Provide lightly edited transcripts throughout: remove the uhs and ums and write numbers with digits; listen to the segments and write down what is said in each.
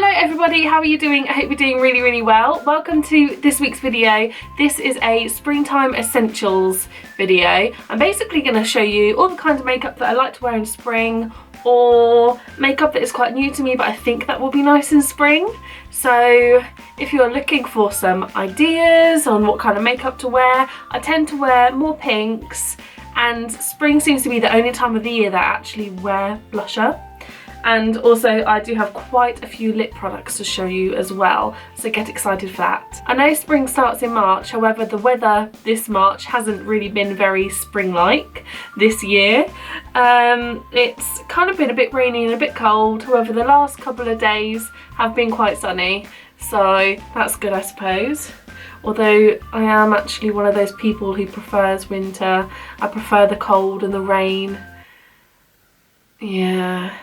Hello everybody, how are you doing? I hope you're doing really well. Welcome to this week's video. This is a springtime essentials video. I'm basically going to show you all the kinds of makeup that I like to wear in spring, or makeup that is quite new to me but I think that will be nice in spring. So if you're looking for some ideas on what kind of makeup to wear, I tend to wear more pinks, and spring seems to be the only time of the year that I actually wear blusher. And also I do have quite a few lip products to show you as well, so get excited for that. I know spring starts in March, however the weather this March hasn't really been very spring-like this year. It's kind of been a bit rainy and a bit cold, however the last couple of days have been quite sunny, so that's good I suppose. Although I am actually one of those people who prefers winter. I prefer the cold and the rain. Yeah.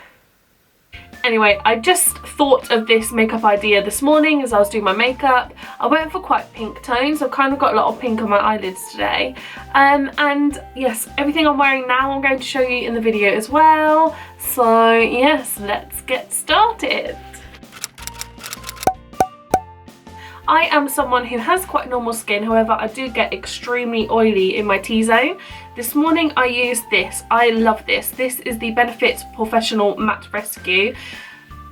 Anyway, I just thought of this makeup idea this morning as I was doing my makeup. I went for quite pink tones. I've kind of got a lot of pink on my eyelids today. And yes, everything I'm wearing now I'm going to show you in the video as well. So yes, let's get started. I am someone who has quite normal skin, however I do get extremely oily in my T-zone. This morning I used this. I love this. This is the Benefit Professional Matte Rescue.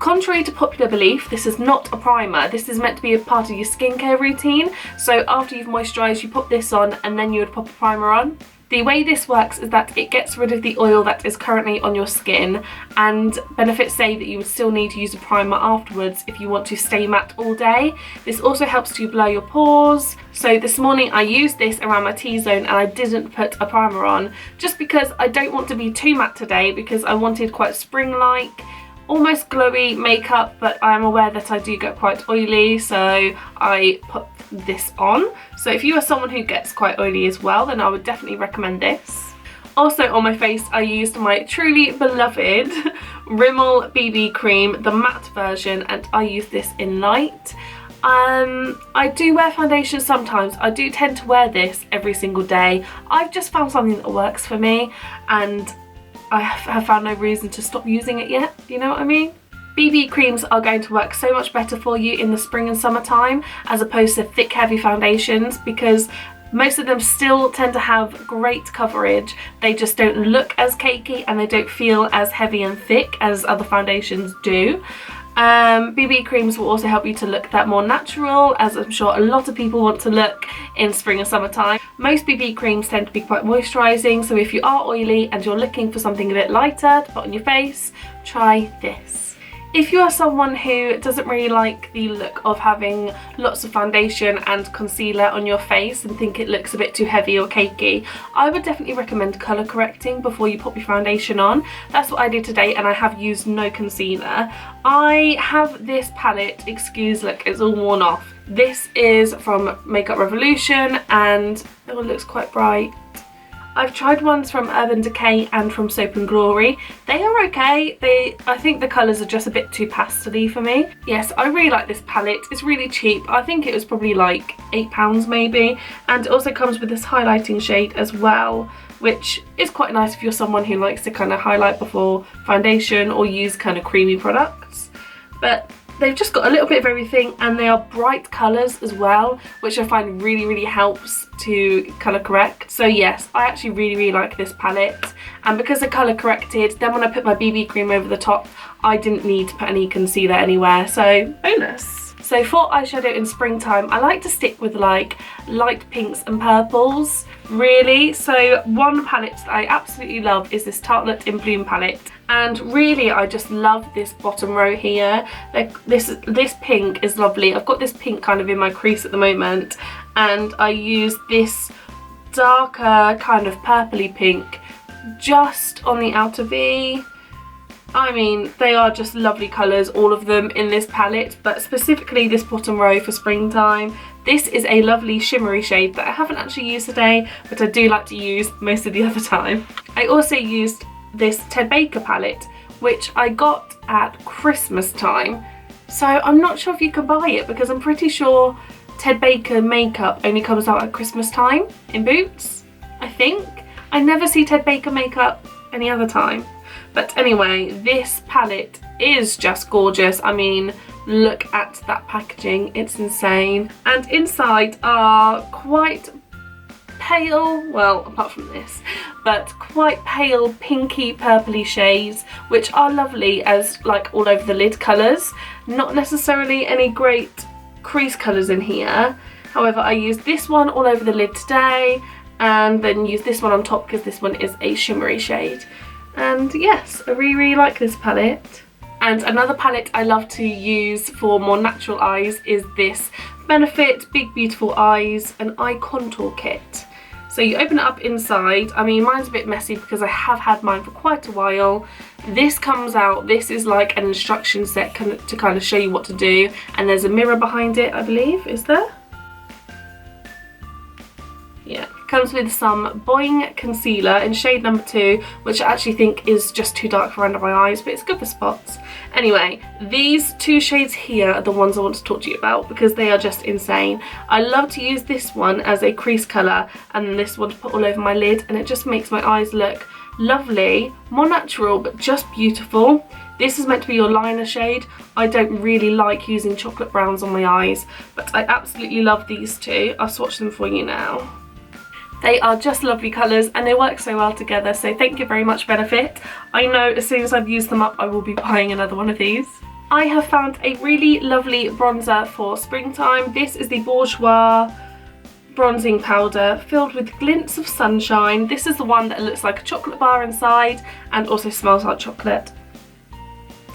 Contrary to popular belief, this is not a primer. This is meant to be a part of your skincare routine. So after you've moisturised, you put this on and then you would pop a primer on. The way this works is that it gets rid of the oil that is currently on your skin, and benefits say that you would still need to use a primer afterwards if you want to stay matte all day. This also helps to blur your pores. So this morning I used this around my T-zone and I didn't put a primer on, just because I don't want to be too matte today, because I wanted quite spring-like, almost glowy makeup, but I am aware that I do get quite oily, so I put this on. So if you are someone who gets quite oily as well, then I would definitely recommend this. Also on my face I used my truly beloved Rimmel BB cream, the matte version, and I use this in light. I do wear foundation sometimes. I do tend to wear this every single day. I've just found something that works for me, and I have found no reason to stop using it yet, you know what I mean? BB creams are going to work so much better for you in the spring and summertime as opposed to thick heavy foundations, because most of them still tend to have great coverage. They just don't look as cakey and they don't feel as heavy and thick as other foundations do. BB creams will also help you to look that more natural, as I'm sure a lot of people want to look in spring and summertime. Most BB creams tend to be quite moisturising, so if you are oily and you're looking for something a bit lighter to put on your face, try this. If you are someone who doesn't really like the look of having lots of foundation and concealer on your face and think it looks a bit too heavy or cakey, I would definitely recommend colour correcting before you put your foundation on. That's what I did today, and I have used no concealer. I have this palette, excuse look, it's all worn off. This is from Makeup Revolution and it looks quite bright. I've tried ones from Urban Decay and from Soap & Glory. They are okay. I think the colours are just a bit too pastel-y for me. Yes, I really like this palette. It's really cheap. I think it was probably like £8 maybe. And it also comes with this highlighting shade as well, which is quite nice if you're someone who likes to kind of highlight before foundation or use kind of creamy products. But they've just got a little bit of everything, and they are bright colours as well, which I find really helps to colour correct. So yes, I actually really like this palette, and because I colour corrected, then when I put my BB cream over the top, I didn't need to put any concealer anywhere, so bonus. So for eyeshadow in springtime, I like to stick with like light pinks and purples, really. So one palette that I absolutely love is this Tartelette in Bloom palette. And really I just love this bottom row here. Like this pink is lovely. I've got this pink kind of in my crease at the moment, and I use this darker kind of purpley pink just on the outer V. I mean, they are just lovely colours, all of them in this palette, but specifically this bottom row for springtime. This is a lovely shimmery shade that I haven't actually used today, but I do like to use most of the other time. I also used this Ted Baker palette, which I got at Christmas time. So I'm not sure if you can buy it, because I'm pretty sure Ted Baker makeup only comes out at Christmas time in Boots, I think. I never see Ted Baker makeup any other time. But anyway, this palette is just gorgeous. I mean, Look at that packaging, it's insane. And inside are quite pale, well, apart from this, but quite pale pinky purpley shades, which are lovely as like all over the lid colours. Not necessarily any great crease colours in here. However, I used this one all over the lid today, and then use this one on top because this one is a shimmery shade. And yes, I really like this palette. And another palette I love to use for more natural eyes is this Benefit Big Beautiful Eyes, an eye contour kit. So you open it up inside. I mean, mine's a bit messy because I have had mine for quite a while. This comes out, this is like an instruction set to kind of show you what to do. And there's a mirror behind it, I believe, is there? Yeah, comes with some Boing concealer in shade number 2, which I actually think is just too dark for under my eyes, but it's good for spots. Anyway, these 2 shades here are the ones I want to talk to you about because they are just insane. I love to use this one as a crease colour and then this one to put all over my lid, and it just makes my eyes look lovely, more natural, but just beautiful. This is meant to be your liner shade. I don't really like using chocolate browns on my eyes, but I absolutely love these 2. I'll swatch them for you now. They are just lovely colours and they work so well together, so thank you very much, Benefit. I know as soon as I've used them up I will be buying another one of these. I have found a really lovely bronzer for springtime. This is the Bourjois bronzing powder filled with glints of sunshine. This is the one that looks like a chocolate bar inside and also smells like chocolate.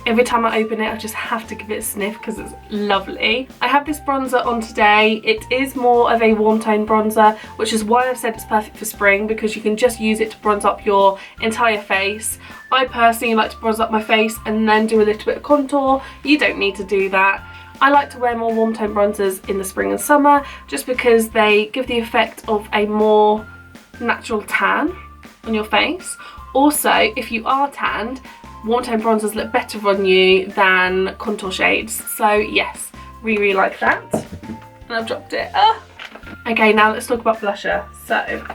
Every time I open it I just have to give it a sniff because it's lovely. I have this bronzer on today. It is more of a warm tone bronzer, which is why I've said it's perfect for spring, because you can just use it to bronze up your entire face. I personally like to bronze up my face and then do a little bit of contour. You don't need to do that. I like to wear more warm tone bronzers in the spring and summer just because they give the effect of a more natural tan on your face. Also, if you are tanned, warm tone bronzers look better on you than contour shades. So yes, really like that. And I've dropped it. Okay, now let's talk about blusher. So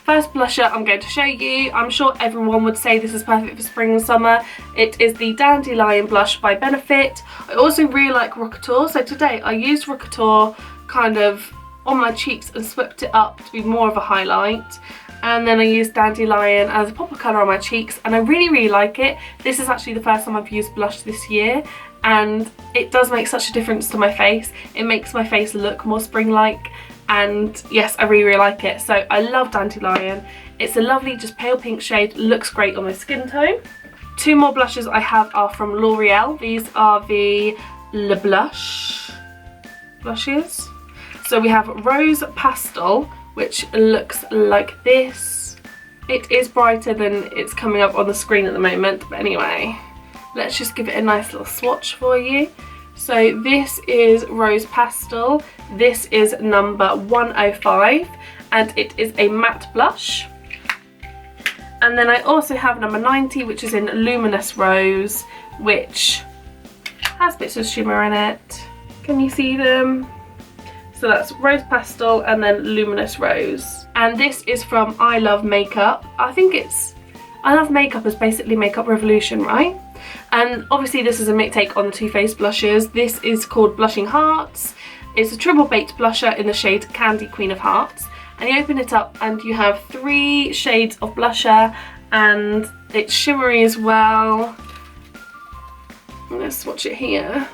first blusher I'm going to show you. I'm sure everyone would say this is perfect for spring and summer. It is the Dandelion blush by Benefit. I also really like Rockateur, so today I used Rockateur kind of on my cheeks and swept it up to be more of a highlight. And then I used Dandelion as a pop of colour on my cheeks, and I really like it. This is actually the first time I've used blush this year, and it does make such a difference to my face. It makes my face look more spring-like, and yes, I really like it. So I love Dandelion. It's a lovely just pale pink shade, looks great on my skin tone. 2 more blushes I have are from L'Oreal. These are the Le Blush blushes. So we have Rose Pastel, which looks like this. It is brighter than it's coming up on the screen at the moment, but anyway, let's just give it a nice little swatch for you. So this is Rose Pastel. This is number 105 and it is a matte blush. And then I also have number 90, which is in Luminous Rose, which has bits of shimmer in it. Can you see them? So that's Rose Pastel and then Luminous Rose. And this is from I Love Makeup. I think it's, I Love Makeup is basically Makeup Revolution, right? And obviously this is a take on the Too Faced blushes. This is called Blushing Hearts. It's a triple baked blusher in the shade Candy Queen of Hearts. And you open it up and you have 3 shades of blusher, and it's shimmery as well. Let's swatch it here.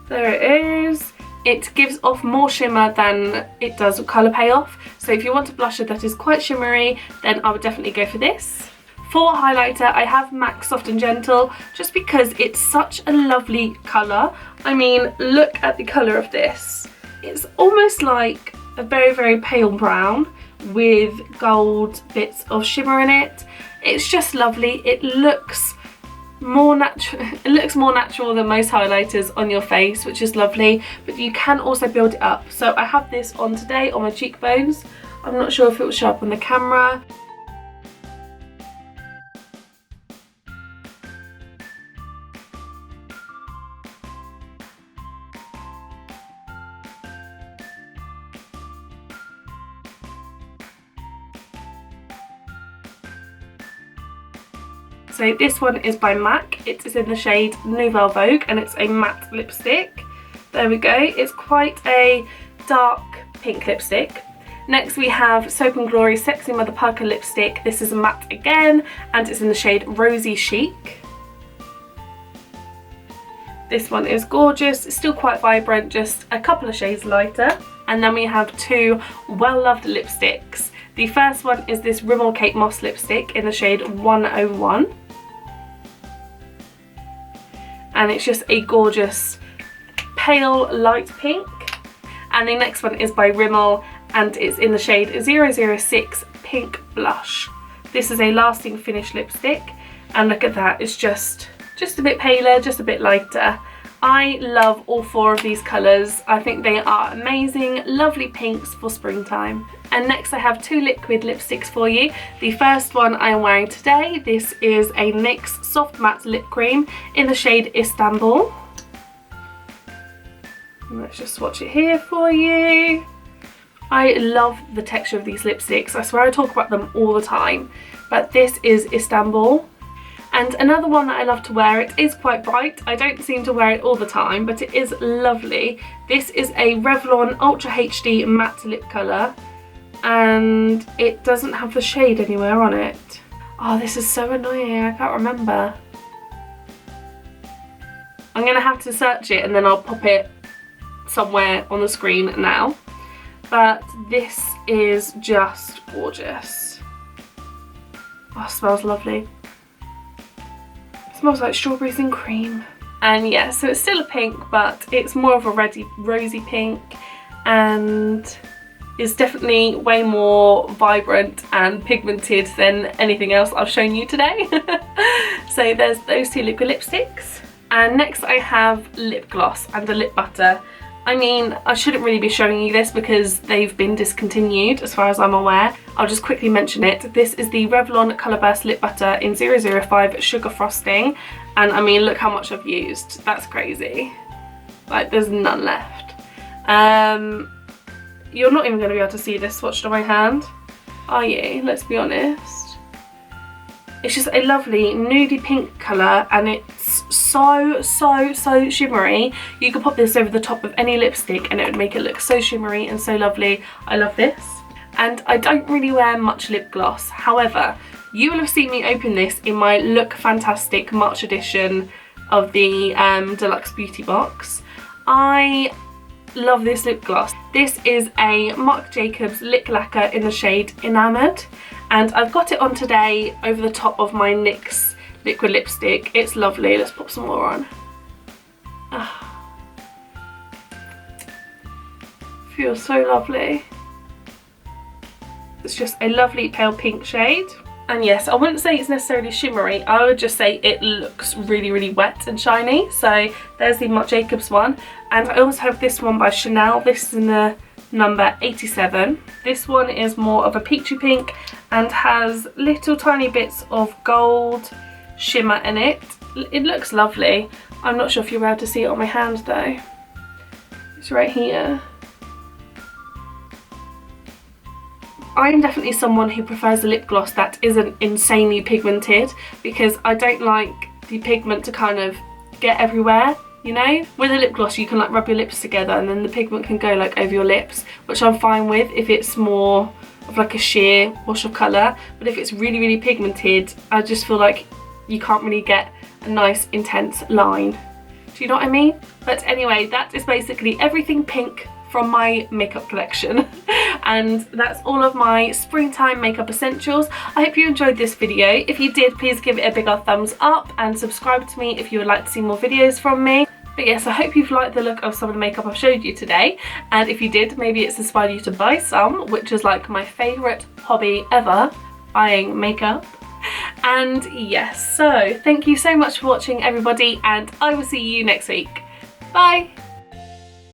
There it is. It gives off more shimmer than it does colour payoff. So if you want a blusher that is quite shimmery, then I would definitely go for this. For highlighter, I have MAC Soft and Gentle, just because it's such a lovely colour. I mean, look at the colour of this. It's almost like a very pale brown with gold bits of shimmer in it. It's just lovely. It looks more natural. It looks more natural than most highlighters on your face, which is lovely, but you can also build it up. So I have this on today on my cheekbones. I'm not sure if it will show up on the camera. So this one is by MAC. It is in the shade Nouvelle Vogue and it's a matte lipstick. There we go. It's quite a dark pink lipstick. Next we have Soap & Glory Sexy Mother Parker lipstick. This is a matte again and it's in the shade Rosy Chic. This one is gorgeous. It's still quite vibrant, just a couple of shades lighter. And then we have two well-loved lipsticks. The first one is this Rimmel Kate Moss lipstick in the shade 101. And it's just a gorgeous pale light pink. And the next one is by Rimmel and it's in the shade 006 Pink Blush. This is a lasting finish lipstick and look at that, it's just a bit paler, just a bit lighter. I love all four of these colours. I think they are amazing, lovely pinks for springtime. And next I have two liquid lipsticks for you. The first one I am wearing today, this is a NYX Soft Matte Lip Cream in the shade Istanbul. And let's just swatch it here for you. I love the texture of these lipsticks. I swear I talk about them all the time. But this is Istanbul. And another one that I love to wear, it is quite bright. I don't seem to wear it all the time, but it is lovely. This is a Revlon Ultra HD matte lip colour. And it doesn't have the shade anywhere on it. Oh, this is so annoying. I can't remember. I'm going to have to search it and then I'll pop it somewhere on the screen now. But this is just gorgeous. Oh, it smells lovely. It smells like strawberries and cream. And yeah, so it's still a pink, but it's more of a rosy pink and is definitely way more vibrant and pigmented than anything else I've shown you today. So there's those two liquid lipsticks. And next I have lip gloss and a lip butter. I mean, I shouldn't really be showing you this because they've been discontinued as far as I'm aware. I'll just quickly mention it. This is the Revlon Colourburst Lip Butter in 005 Sugar Frosting. And I mean, look how much I've used. That's crazy. Like, there's none left. You're not even going to be able to see this swatched on my hand, are you? Let's be honest. It's just a lovely nudie pink colour and it's so shimmery. You could pop this over the top of any lipstick and it would make it look so shimmery and so lovely. I love this. And I don't really wear much lip gloss. However, you will have seen me open this in my Look Fantastic March edition of the Deluxe Beauty Box. I love this lip gloss. This is a Marc Jacobs Lip Lacquer in the shade Enamoured. And I've got it on today over the top of my NYX liquid lipstick. It's lovely. Let's pop some more on. Feels so lovely. It's just a lovely pale pink shade. And yes, I wouldn't say it's necessarily shimmery. I would just say it looks really wet and shiny. So there's the Marc Jacobs one. And I also have this one by Chanel. This is in the number 87. This one is more of a peachy pink and has little tiny bits of gold shimmer in it. It looks lovely. I'm not sure if you're able to see it on my hand though. It's right here. I'm definitely someone who prefers a lip gloss that isn't insanely pigmented because I don't like the pigment to kind of get everywhere. You know, with a lip gloss you can like rub your lips together and then the pigment can go like over your lips, which I'm fine with if it's more of like a sheer wash of colour. But if it's really pigmented, I just feel like you can't really get a nice intense line. Do you know what I mean? But anyway, that is basically everything pink from my makeup collection. And that's all of my springtime makeup essentials. I hope you enjoyed this video. If you did, please give it a big old thumbs up and subscribe to me if you would like to see more videos from me. But yes, I hope you've liked the look of some of the makeup I've showed you today. And if you did, maybe it's inspired you to buy some, which is like my favourite hobby ever, buying makeup. And yes, so thank you so much for watching everybody and I will see you next week. Bye!